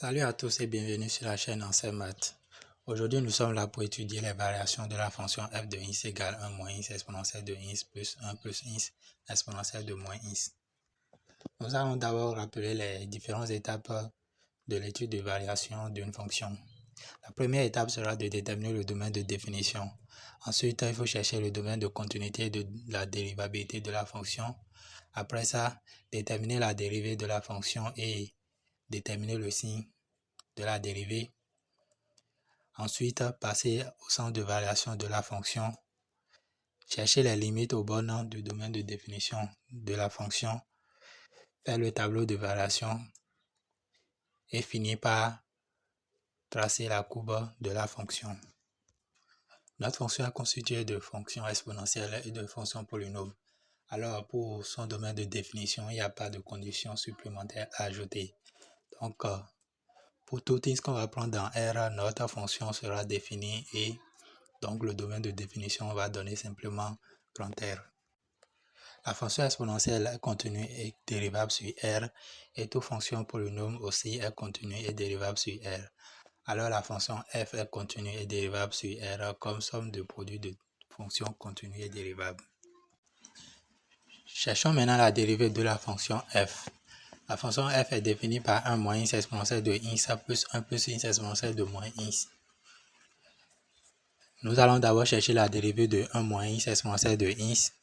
Salut à tous et bienvenue sur la chaîne Ancien Maths. Aujourd'hui, nous sommes là pour étudier les variations de la fonction f de x égale 1 moins x exponentielle de x plus 1 plus x exponentielle de moins x. Nous allons d'abord rappeler les différentes étapes de l'étude de variation d'une fonction. La première étape sera de déterminer le domaine de définition. Ensuite, il faut chercher le domaine de continuité de la dérivabilité de la fonction. Après ça, déterminer la dérivée de la fonction et déterminer le signe de la dérivée. Ensuite, passer au centre de variation de la fonction, chercher les limites aux bornes du domaine de définition de la fonction, faire le tableau de variation et finir par tracer la courbe de la fonction. Notre fonction est constituée de fonctions exponentielles et de fonctions polynômes. Alors, pour son domaine de définition, il n'y a pas de conditions supplémentaires à ajouter. Donc, pour tout x qu'on va prendre dans R, notre fonction sera définie et donc le domaine de définition va donner simplement grand R. La fonction exponentielle est continue et dérivable sur R et toute fonction polynôme aussi est continue et dérivable sur R. Alors la fonction f est continue et dérivable sur R comme somme de produits de fonctions continues et dérivables. Cherchons maintenant la dérivée de la fonction f. La fonction f est définie par 1 moins x exponentielle de x plus 1 plus x exponentielle de moins x. Nous allons d'abord chercher la dérivée de 1 moins x exponentielle de x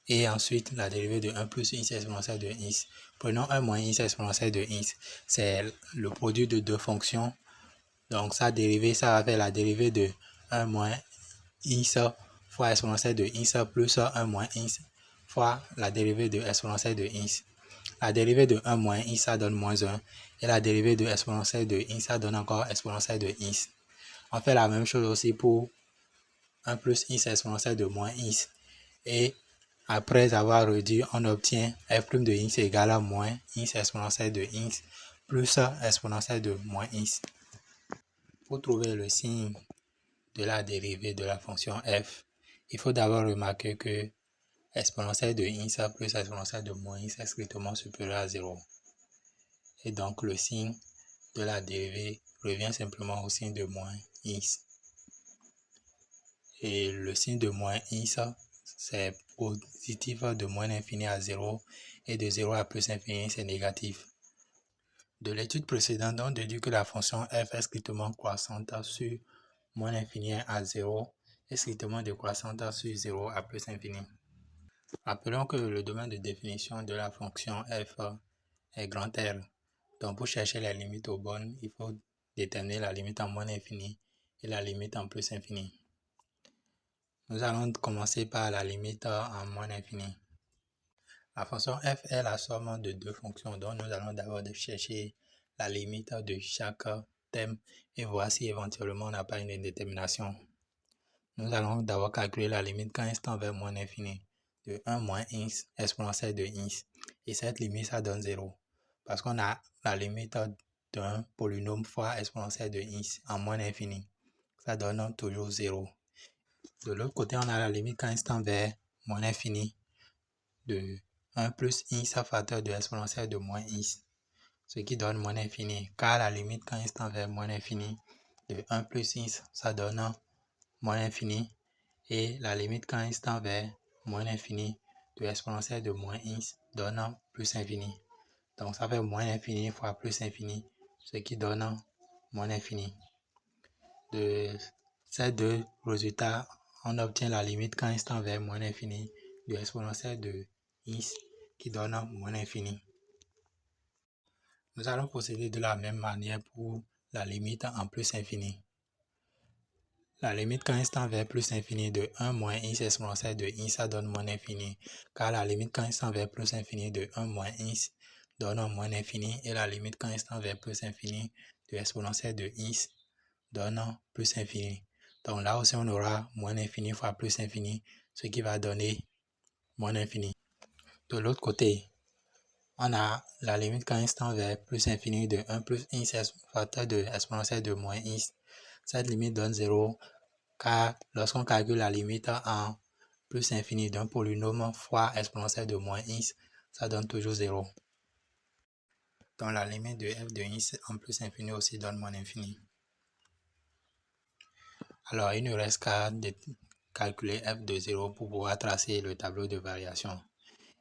et ensuite la dérivée de 1 plus x exponentielle de x. Prenons 1 moins x exponentielle de x. C'est le produit de deux fonctions. Donc sa dérivée, ça va faire la dérivée de 1 moins x fois exponentielle de x plus 1 moins x fois la dérivée de exponentielle de x. La dérivée de 1 moins x, ça donne moins 1. Et la dérivée de exponentielle de x, ça donne encore exponentielle de x. On fait la même chose aussi pour 1 plus x exponentielle de moins x. Et après avoir réduit, on obtient f' de x égale à moins x exponentielle de x plus exponentielle de moins x. Pour trouver le signe de la dérivée de la fonction f, il faut d'abord remarquer que exponentielle de x plus exponentielle de moins x est strictement supérieur à 0. Et donc le signe de la dérivée revient simplement au signe de moins x. Et le signe de moins x, c'est positif de moins l'infini à 0 et de 0 à plus infini, c'est négatif. De l'étude précédente, on déduit que la fonction f est strictement croissante sur moins l'infini à 0 et strictement décroissante sur 0 à plus infini. Rappelons que le domaine de définition de la fonction f est grand R. Donc pour chercher les limites aux bornes, il faut déterminer la limite en moins infini et la limite en plus infini. Nous allons commencer par la limite en moins infini. La fonction f est la somme de deux fonctions, donc nous allons d'abord chercher la limite de chaque terme et voir si éventuellement on n'a pas une indétermination. Nous allons d'abord calculer la limite quand x tend vers moins l'infini de 1 moins x exponentielle de x. Et cette limite, ça donne 0. Parce qu'on a la limite d'un polynôme fois exponentielle de x en moins l'infini. Ça donne toujours 0. De l'autre côté, on a la limite quand x tend vers moins l'infini de 1 plus x facteur de exponentielle de moins x. Ce qui donne moins l'infini. Car la limite quand x tend vers moins l'infini de 1 plus x, ça donne moins l'infini. Et la limite quand x tend vers moins l'infini de exponentielle de moins x donne plus infini. Donc ça fait moins l'infini fois plus infini, ce qui donne moins l'infini. De ces deux résultats, on obtient la limite quand x tend vers moins l'infini de exponentielle de x qui donne moins l'infini. Nous allons procéder de la même manière pour la limite en plus infini. La limite quand x tend vers plus infini de 1 moins x exponentielle de x, ça donne moins l'infini. Car la limite quand x tend vers plus infini de 1 moins x donne moins l'infini. Et la limite quand x tend vers plus infini de exponentielle de x donne plus infini. Donc là aussi on aura moins l'infini fois plus infini, ce qui va donner moins l'infini. De l'autre côté, on a la limite quand x tend vers plus infini de 1 plus x facteur de exponentielle de moins x. Cette limite donne 0. Car lorsqu'on calcule la limite en plus infini d'un polynôme fois exponentielle de moins x, ça donne toujours 0. Donc la limite de f de x en plus infini aussi donne moins infini. Alors il ne reste qu'à calculer f de 0 pour pouvoir tracer le tableau de variation.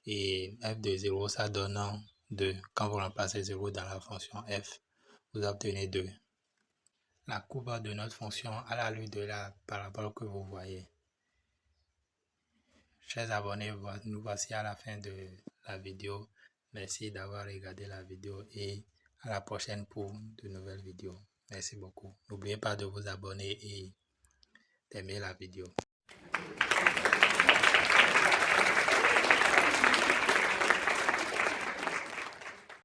Et f de 0 ça donne 2. Quand vous remplacez 0 dans la fonction f, vous obtenez 2. La courbe de notre fonction à la lutte de la parabole que vous voyez. Chers abonnés, nous voici à la fin de la vidéo. Merci d'avoir regardé la vidéo et à la prochaine pour de nouvelles vidéos. Merci beaucoup. N'oubliez pas de vous abonner et d'aimer la vidéo.